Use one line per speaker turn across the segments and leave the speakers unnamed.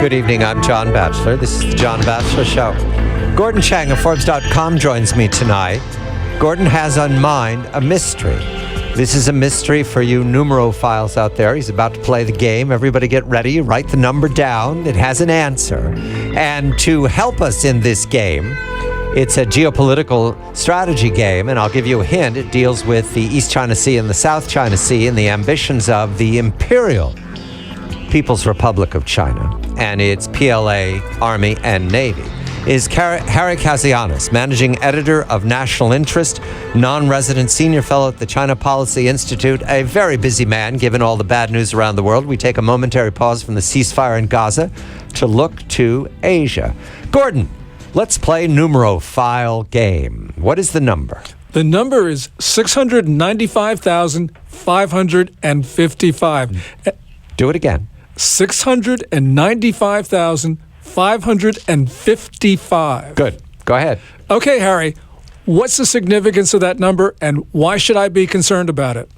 Good evening, I'm John Batchelor. This is the John Batchelor Show. Gordon Chang of Forbes.com joins me tonight. Gordon has on mind a mystery. This is a mystery for you numerophiles out there. He's about to play the game. Everybody get ready. Write the number down. It has an answer. And to help us in this game, it's a geopolitical strategy game, and I'll give you a hint. It deals with the East China Sea and the South China Sea and the ambitions of the Imperial People's Republic of China and its PLA, Army, and Navy. Is Harry Kazianis, managing editor of National Interest, non-resident senior fellow at the China Policy Institute, a very busy man given all the bad news around the world. We take a momentary pause from the ceasefire in Gaza to look to Asia. Gordon, let's play numerophile game. What is the number?
The number is 695,555.
Do it again.
695,555.
Good. Go ahead.
Okay, Harry, what's the significance of that number, and why should I be concerned about it?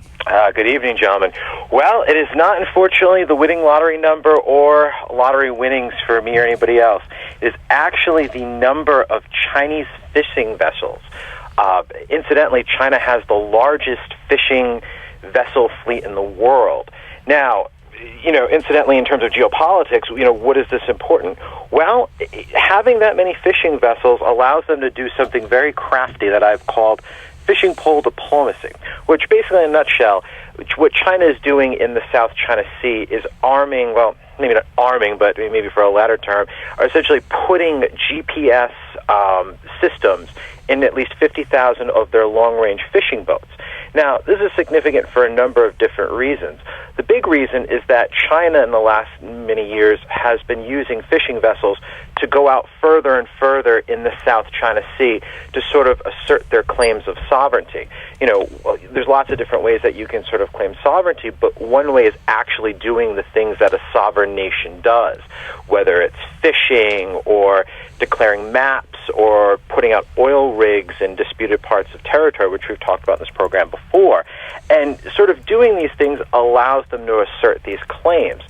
Good evening, gentlemen. Well, it is not, unfortunately, the winning lottery number or lottery winnings for me or anybody else. It is actually the number of Chinese fishing vessels. Incidentally, China has the largest fishing vessel fleet in the world. Now, incidentally, in terms of geopolitics, what is this important? Well, having that many fishing vessels allows them to do something very crafty that I've called fishing pole diplomacy, which basically, in a nutshell, what China is doing in the South China Sea is arming, well, maybe not arming, but maybe for a latter term, are essentially putting GPS systems in at least 50,000 of their long-range fishing boats. Now, this is significant for a number of different reasons. The big reason is that China in the last many years has been using fishing vessels to go out further and further in the South China Sea to sort of assert their claims of sovereignty. There's lots of different ways that you can sort of claim sovereignty, but one way is actually doing the things that a sovereign nation does, whether it's fishing or declaring maps or putting out oil rigs in disputed parts of territory, which we've talked about in this program before. And sort of doing these things allows them to assert these claims.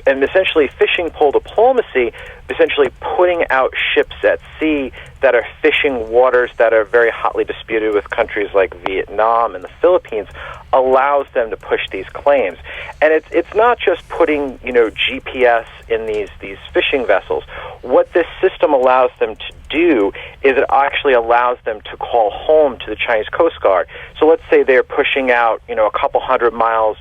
And essentially, fishing pole diplomacy, essentially putting out ships at sea that are fishing waters that are very hotly disputed with countries like Vietnam and the Philippines, allows them to push these claims. And it's not just putting GPS in these fishing vessels. What this system allows them to do is it actually allows them to call home to the Chinese Coast Guard. So let's say they're pushing out a couple hundred miles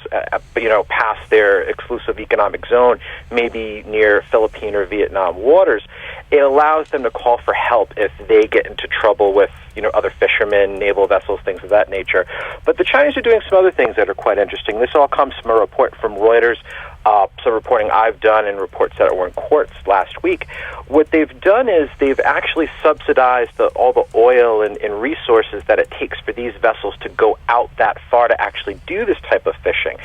past their exclusive economic zone, maybe near Philippine or Vietnam waters. It allows them to call for help if they get into trouble with other fishermen, naval vessels, things of that nature. But the Chinese are doing some other things that are quite interesting. This all comes from a report from Reuters, some reporting I've done and reports that were in courts last week. What they've done is they've actually subsidized all the oil and resources that it takes for these vessels to go out that far to actually do this type of fishing.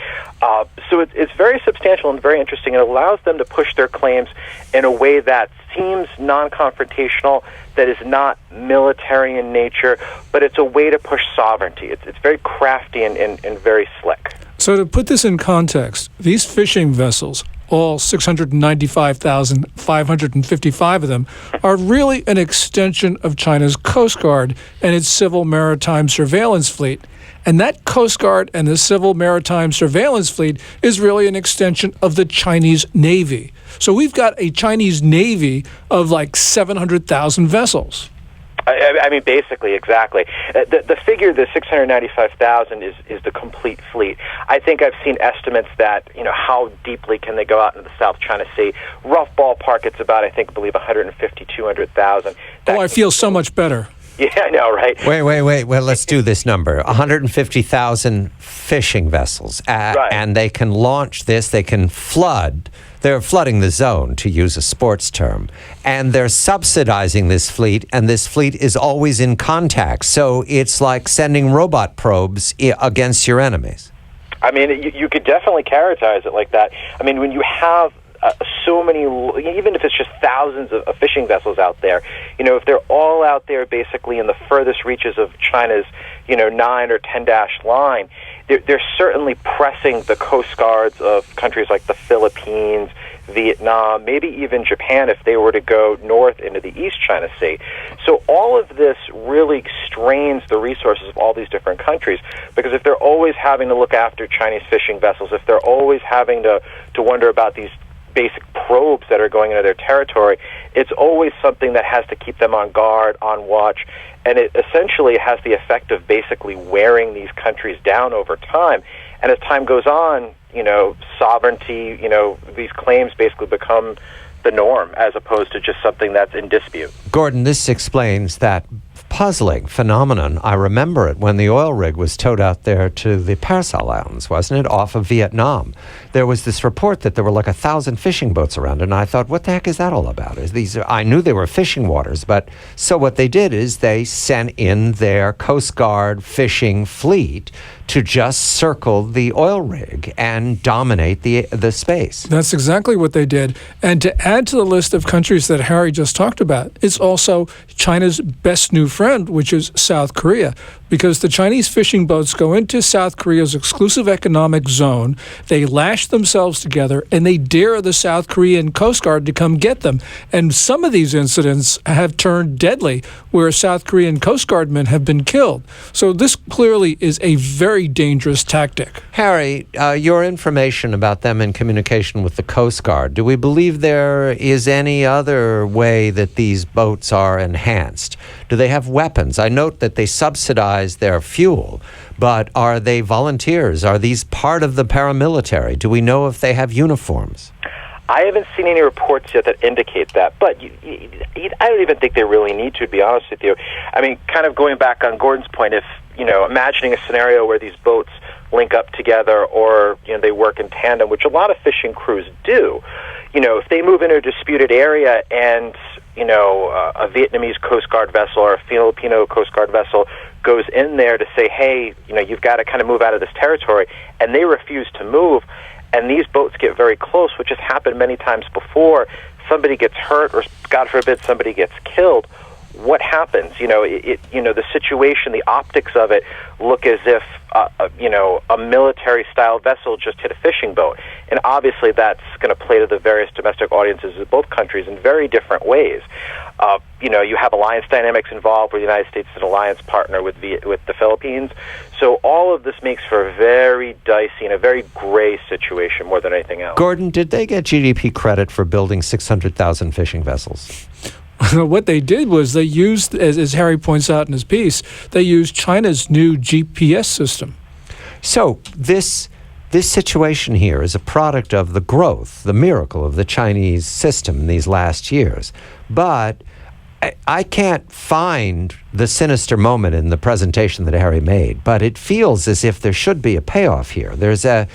So it's very substantial and very interesting. It allows them to push their claims in a way that seems non-confrontational, that is not military in nature, but it's a way to push sovereignty. It's very crafty and very slick.
So to put this in context, these fishing vessels, all 695,555 of them, are really an extension of China's Coast Guard and its civil maritime surveillance fleet. And that Coast Guard and the civil maritime surveillance fleet is really an extension of the Chinese Navy. So we've got a Chinese Navy of like 700,000 vessels.
I mean, basically, exactly. The figure, the 695,000, is the complete fleet. I think I've seen estimates that, how deeply can they go out into the South China Sea. Rough ballpark, it's about, I believe 150, 200,000.
I feel so much better.
Yeah, I know, right?
Wait. Well, let's do this number. 150,000 fishing vessels.
Right.
And they can launch this, they can flood. They're flooding the zone, to use a sports term. And they're subsidizing this fleet, and this fleet is always in contact. So it's like sending robot probes against your enemies.
I mean, you could definitely characterize it like that. I mean, when you have so many, even if it's just thousands of fishing vessels out there, if they're all out there basically in the furthest reaches of China's, 9 or 10-dash line, they're certainly pressing the coast guards of countries like the Philippines, Vietnam, maybe even Japan if they were to go north into the East China Sea. So all of this really strains the resources of all these different countries, because if they're always having to look after Chinese fishing vessels, if they're always having to wonder about these basic probes that are going into their territory, it's always something that has to keep them on guard, on watch, and it essentially has the effect of basically wearing these countries down over time. And as time goes on, sovereignty, these claims basically become the norm as opposed to just something that's in dispute.
Gordon, this explains that puzzling phenomenon. I remember it when the oil rig was towed out there to the Paracel Islands, wasn't it, off of Vietnam. There was this report that there were like 1,000 fishing boats around, and I thought, what the heck is that all about? I knew they were fishing waters, but so what they did is they sent in their Coast Guard fishing fleet to just circle the oil rig and dominate the space.
That's exactly what they did. And to add to the list of countries that Harry just talked about, it's also China's best new friend, which is South Korea, because the Chinese fishing boats go into South Korea's exclusive economic zone, they lash themselves together, and they dare the South Korean Coast Guard to come get them. And some of these incidents have turned deadly, where South Korean Coast Guardmen have been killed. So this clearly is a very dangerous tactic.
Harry, your information about them in communication with the Coast Guard, do we believe there is any other way that these boats are enhanced? Do they have weapons? I note that they subsidize their fuel, but are they volunteers? Are these part of the paramilitary? Do we know if they have uniforms?
I haven't seen any reports yet that indicate that, but I don't even think they really need to be honest with you. I mean, kind of going back on Gordon's point, if, imagining a scenario where these boats link up together or, they work in tandem, which a lot of fishing crews do, if they move into a disputed area and, a Vietnamese Coast Guard vessel or a Filipino Coast Guard vessel goes in there to say, hey, you've got to kind of move out of this territory, and they refuse to move, and these boats get very close, which has happened many times before, somebody gets hurt or, God forbid, somebody gets killed, what happens? The situation, the optics of it look as if, a military-style vessel just hit a fishing boat. And obviously that's going to play to the various domestic audiences of both countries in very different ways. You have alliance dynamics involved where the United States is an alliance partner with the Philippines. So all of this makes for a very dicey and a very gray situation more than anything else.
Gordon, did they get GDP credit for building 600,000 fishing vessels?
What they did was they used, as Harry points out in his piece, they used China's new GPS system.
So this situation here is a product of the growth, the miracle of the Chinese system in these last years. But I can't find the sinister moment in the presentation that Harry made, but it feels as if there should be a payoff here. There's a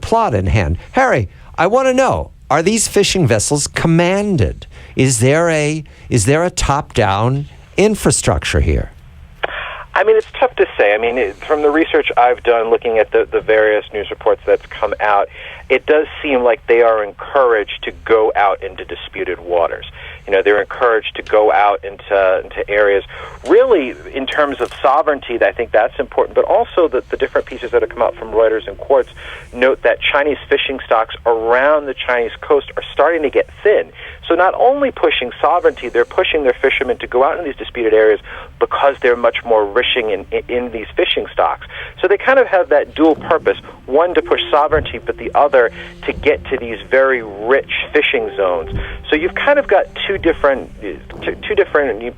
plot in hand. Harry, I want to know, are these fishing vessels commanded? Is there a top-down infrastructure here?
I mean, it's tough to say. I mean, from the research I've done looking at the various news reports that's come out, it does seem like they are encouraged to go out into disputed waters. They're encouraged to go out into areas. Really, in terms of sovereignty, I think that's important, but also the different pieces that have come out from Reuters and Quartz note that Chinese fishing stocks around the Chinese coast are starting to get thin. So not only pushing sovereignty, they're pushing their fishermen to go out in these disputed areas because they're much more rich in these fishing stocks. So they kind of have that dual purpose, one to push sovereignty, but the other to get to these very rich fishing zones. So you've kind of got two different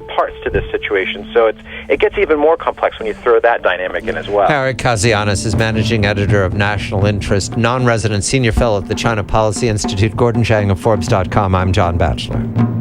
parts to this situation. So it gets even more complex when you throw that dynamic in as well.
Harry Kazianis is managing editor of National Interest, non-resident senior fellow at the China Policy Institute. Gordon Chang of Forbes.com. I'm John Batchelor.